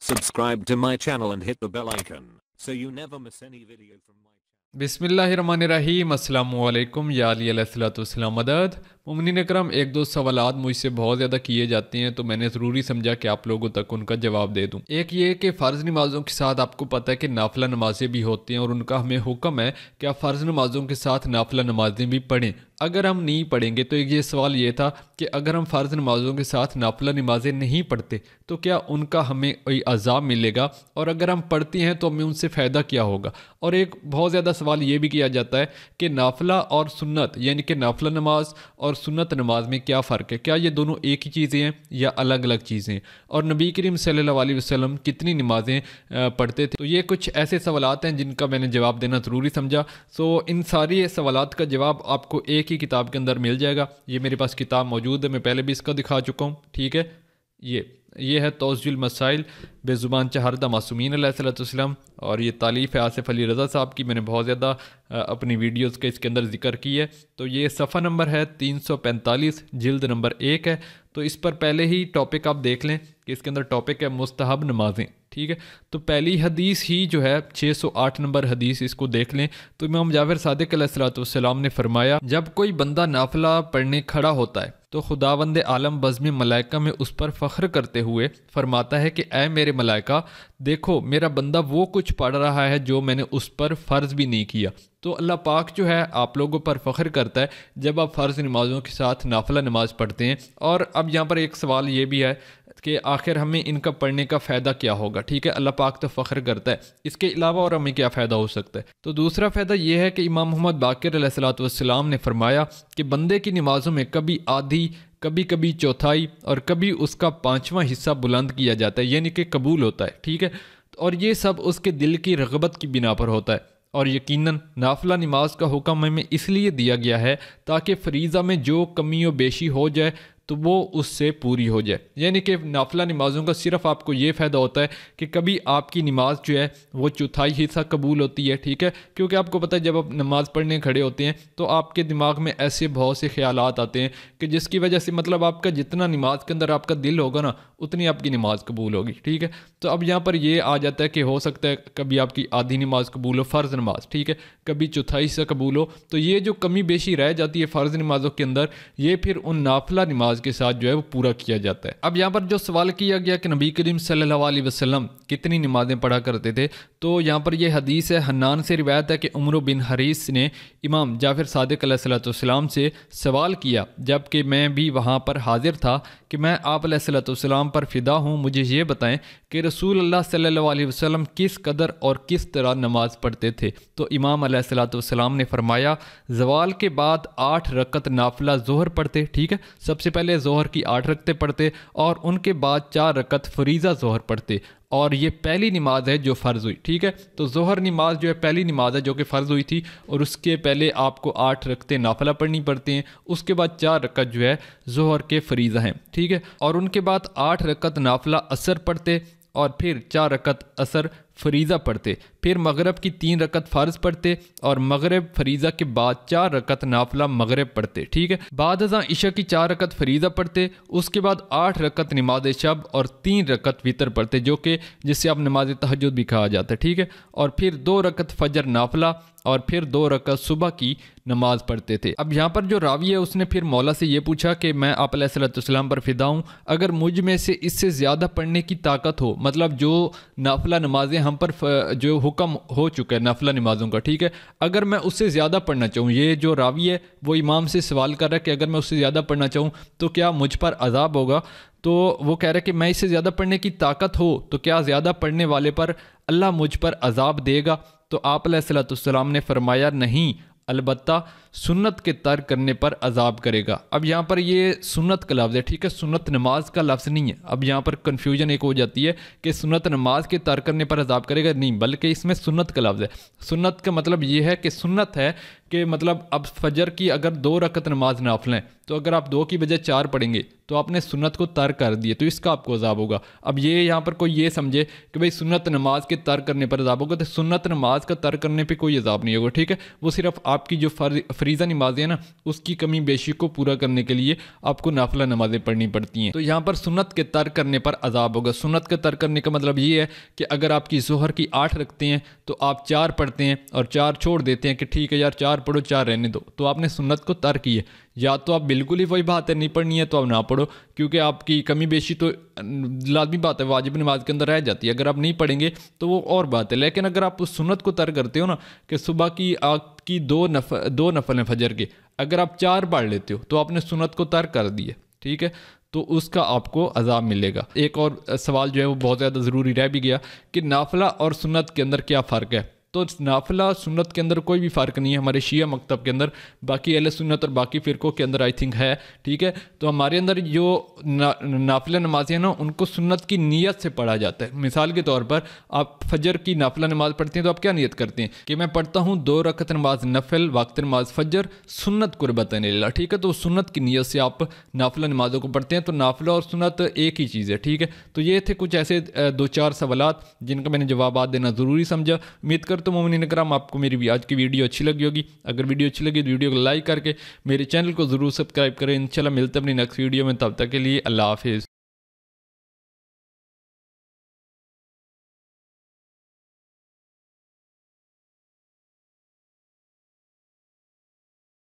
Subscribe to my channel and hit the bell icon so you never miss any video from my channel. बिस्मिल्लाहिर्रहमानिर्रहीम अस्सलामु अलैकुम या अली अलैहिस्सलाम मदद। मुमिनीन करम, एक दो सवालात मुझसे बहुत ज़्यादा किए जाते हैं तो मैंने ज़रूरी समझा कि आप लोगों तक उनका जवाब दे दूं। एक ये कि फ़र्ज़ नमाज़ों के साथ आपको पता है कि नाफिला नमाज़ें भी होती हैं और उनका हमें हुक्म है कि आप फ़र्ज़ नमाज़ों के साथ नाफिला नमाज़ें भी पढ़ें। अगर हम नहीं पढ़ेंगे तो एक ये सवाल ये था कि अगर हम फ़र्ज़ नमाज़ों के साथ नाफिला नमाज़ें नहीं पढ़ते तो क्या उनका हमें कोई अज़ाब मिलेगा, और अगर हम पढ़ती हैं तो हमें उनसे फ़ायदा क्या होगा। और एक बहुत ज़्यादा सवाल ये भी किया जाता है कि नाफिला और सुन्नत यानी कि नाफिला नमाज और सुन्नत नमाज में क्या फ़र्क है, क्या ये दोनों एक ही चीज़ें हैं या अलग अलग चीज़ें हैं, और नबी करीम सल्लल्लाहु अलैहि वसल्लम कितनी नमाज़ें पढ़ते थे। तो ये कुछ ऐसे सवालात हैं जिनका मैंने जवाब देना ज़रूरी समझा। सो इन सारी सवालात का जवाब आपको एक ही किताब के अंदर मिल जाएगा। ये मेरे पास किताब मौजूद है, मैं पहले भी इसका दिखा चुका हूँ। ठीक है, ये है तौज़ुल मसाइल बेज़ुबान चहारदा मासूमीन अलैहिस्सलाम, और ये तालीफ़ है आसिफ़ अली रज़ा साहब की। मैंने बहुत ज़्यादा अपनी वीडियोज़ के इसके अंदर ज़िक्र की है। तो ये सफ़ा नंबर है 345, जिल्द नंबर 1 है। तो इस पर पहले ही टॉपिक आप देख लें कि इसके अंदर टॉपिक है मुस्तहब नमाज़ें। ठीक है, तो पहली हदीस ही जो है 608 नंबर हदीस, इसको देख लें। तो इमाम जाफ़र सादिक़ अलैहिस्सलाम ने फरमाया, जब कोई बंदा नाफिला पढ़ने खड़ा होता है तो खुदावंद आलम बज़्म मलाइका में उस पर फ़ख्र करते हुए फरमाता है कि ऐ मेरे मलाइका, देखो मेरा बंदा वो कुछ पढ़ रहा है जो मैंने उस पर फ़र्ज़ भी नहीं किया। तो अल्लाह पाक जो है आप लोगों पर फ़ख्र करता है जब आप फ़र्ज़ नमाज़ों के साथ नाफिला नमाज़ पढ़ते हैं। और अब यहाँ पर एक सवाल ये भी है कि आखिर हमें इनका पढ़ने का फ़ायदा क्या होगा। ठीक है, अल्लाह पाक तो फ़ख्र करता है, इसके अलावा और हमें क्या फ़ायदा हो सकता है। तो दूसरा फ़ायदा ये है कि इमाम मोहम्मद बाक़िर अलैहिस्सलाम ने फरमाया कि बंदे की नमाज़ों में कभी आधी, कभी कभी चौथाई और कभी उसका 5वां हिस्सा बुलंद किया जाता है, यानी कि कबूल होता है। ठीक है, और ये सब उसके दिल की रग़बत की बिना पर होता है। और यकीनन नाफिला नमाज का हुक्म हमें इसलिए दिया गया है ताकि फ़रीज़ा में जो कमी व बेशी हो जाए तो वो उससे पूरी हो जाए। यानी कि नाफिला नमाज़ों का सिर्फ आपको ये फ़ायदा होता है कि कभी आपकी नमाज जो है वो चौथाई हिस्सा कबूल होती है। ठीक है, क्योंकि आपको पता है जब आप नमाज़ पढ़ने खड़े होते हैं तो आपके दिमाग में ऐसे बहुत से ख्यालात आते हैं कि जिसकी वजह से मतलब आपका जितना नमाज के अंदर आपका दिल होगा ना उतनी आपकी नमाज कबूल होगी। ठीक है, तो अब यहाँ पर ये आ जाता है कि हो सकता है कभी आपकी आधी नमाज कबूल हो, फ़र्ज़ नमाज, ठीक है, कभी चौथाई हिस्सा कबूल हो। तो ये जो कमी बेशी रह जाती है फ़र्ज़ नमाज़ों के अंदर, ये फिर उन नाफिला नमाज के साथ जो है वो पूरा किया जाता है। अब यहाँ पर जो सवाल किया गया कि नबी करीम सल्लल्लाहु अलैहि वसल्लम कितनी नमाज़ें पढ़ा करते थे, तो यहाँ पर ये हदीस है, हन्नान से रिवायत है कि उमर बिन हरीस ने इमाम जाफ़र सादिक़ अलैहिस्सलाम से सवाल किया जबकि मैं भी वहाँ पर हाजिर था कि मैं आप अलैहिस्सलाम पर फ़िदा हूँ, मुझे ये बताएं कि रसूल अल्लाह सल्लल्लाहु अलैहि वसल्लम किस कदर और किस तरह नमाज़ पढ़ते थे। तो इमाम अलैहिस्सलाम ने फरमाया, ज़वाल के बाद 8 रकत नाफिला ज़ोहर पढ़ते। ठीक है, सबसे पहले ज़ोहर की 8 रकतें पढ़ते और उनके बाद 4 रकत फ़रीज़ा ज़ोहर पढ़ते, और ये पहली नमाज है जो फ़र्ज़ हुई। ठीक है, तो ज़ोहर नमाज जो है पहली नमाज है जो कि फ़र्ज़ हुई थी, और उसके पहले आपको 8 रकतें नाफिला पढ़नी पड़ती हैं। उसके बाद 4 रकत जो है ज़ोहर के फ़रीज़ा हैं। ठीक है, और उनके बाद 8 रकत नाफिला असर पढ़ते और फिर 4 रकत असर फ़रीज़ा पढ़ते, फिर मगरब की 3 रकत फ़र्ज़ पढ़ते और मगरब फ़रीज़ा के बाद 4 रकत नाफिला मगरब पढ़ते। ठीक है, बाद अज़ां इशा की 4 रकत फ़रीज़ा पढ़ते, उसके बाद 8 रकत नमाज शब और 3 रकत वितर पढ़ते, जो कि जिससे आप नमाज तहज्जुद भी कहा जाता है। ठीक है, और फिर 2 रकत फ़जर नाफिला और फिर 2 रकत सुबह की नमाज पढ़ते थे। अब यहाँ पर जो रावी है उसने फिर मौला से ये पूछा कि मैं आप अलैहिस्सलाम पर फ़िदा हूँ, अगर मुझ में से इससे ज़्यादा पढ़ने की ताकत हो, मतलब जो नाफिला नमाजें हम पर जो हुक्म हो चुका है नाफिला नमाज़ों का, ठीक है, अगर मैं उससे ज़्यादा पढ़ना चाहूँ, ये जो रावी है वो इमाम से सवाल कर रहा है कि अगर मैं उससे ज़्यादा पढ़ना चाहूँ तो क्या मुझ पर अज़ाब होगा। तो वो कह रहा है कि मैं इससे ज़्यादा पढ़ने की ताकत हो तो क्या ज़्यादा पढ़ने वाले पर अल्लाह मुझ पर अज़ाब देगा। तो आप अलैहिस्सलाम ने फरमाया, नहीं, अलबत्ता सुन्नत के तर्क करने पर अज़ाब करेगा। अब यहाँ पर ये सुन्नत का लफ्ज़ है, ठीक है, सुन्नत नमाज का लफ्ज़ नहीं है। अब यहाँ पर कन्फ्यूजन एक हो जाती है कि सुन्नत नमाज के तर्क करने पर अज़ाब करेगा, नहीं, बल्कि इसमें सुन्नत का लफ्ज़ है। सुन्नत का मतलब ये है कि सुन्नत है کہ مطلب اب فجر کی اگر 2 رکعت نماز نافل ہیں تو اگر آپ 2 کی بجائے 4 پڑھیں گے تو آپ نے سنت کو ترک کر دیے، تو اس کا آپ کو عذاب ہوگا۔ اب یہ یہاں پر کوئی یہ سمجھے کہ بھئی سنت نماز کے ترک کرنے پر عذاب ہوگا، تو سنت نماز کا ترک کرنے پہ کوئی عذاب نہیں ہوگا، ٹھیک ہے؟ وہ صرف آپ کی جو فریضہ نمازیں ہیں نا اس کی کمی بیشی کو پورا کرنے کے لیے آپ کو نافلہ نمازیں پڑھنی پڑتی ہیں۔ تو یہاں پر سنت کے ترک کرنے پر عذاب ہوگا۔ سنت کے ترک کرنے کا مطلب یہ ہے کہ اگر آپ کی ظہر کی 8 رکھتے ہیں تو آپ 4 پڑھتے ہیں اور 4 چھوڑ دیتے ہیں کہ ٹھیک ہے یار 4 پڑھو 4 رہنے دو، تو آپ نے سنت کو ترک کی ہے۔ یا تو آپ بالکل ہی وہی بات ہے نہیں پڑھنی ہے تو آپ نہ پڑھو، کیونکہ آپ کی کمی بیشی تو لازمی بات ہے واجب نماز کے اندر رہ جاتی ہے، اگر آپ نہیں پڑھیں گے تو وہ اور بات ہے۔ لیکن اگر آپ اس سنت کو ترک کرتے ہو نا کہ صبح کی آپ کی 2 نفل ہیں فجر کے، اگر آپ 4 پڑھ لیتے ہو تو آپ نے سنت کو ترک کر دی ہے، ٹھیک ہے؟ تو اس کا آپ کو عذاب ملے گا۔ ایک اور سوال جو ہے وہ بہت زیادہ ضروری رہ بھی گیا کہ نافلہ اور سنت کے اندر کیا فرق ہے؟ تو نافلہ سنت کے اندر کوئی بھی فرق نہیں ہے ہمارے شیعہ مکتب کے اندر، باقی اہل سنت اور باقی فرقوں کے اندر آئی تھنک ہے، ٹھیک ہے؟ تو ہمارے اندر جو نافلہ نمازیں ہیں نا ان کو سنت کی نیت سے پڑھا جاتا ہے۔ مثال کے طور پر آپ فجر کی نافلہ نماز پڑھتے ہیں تو آپ کیا نیت کرتے ہیں کہ میں پڑھتا ہوں 2 رکعت نماز نفل وقت نماز فجر سنت قربتاً اللہ، ٹھیک ہے؟ تو سنت کی نیت سے آپ نافلہ نمازوں کو پڑھتے ہیں، تو نافلہ اور سنت ایک ہی چیز ہے، ٹھیک ہے؟ تو یہ تھے کچھ ایسے 2-4 سوالات جن کا میں نے جوابات دینا ضروری سمجھا۔ امید کرتا ہوں مومنین اکرام آپ کو میری آج کی ویڈیو اچھی لگی ہوگی۔ اگر ویڈیو اچھی لگی تو ویڈیو کو لائک کر کے میرے چینل کو ضرور سبسکرائب کریں۔ انشاءاللہ ملتے ہیں اپنی نیکسٹ ویڈیو میں، تب تک کے لیے اللہ حافظ۔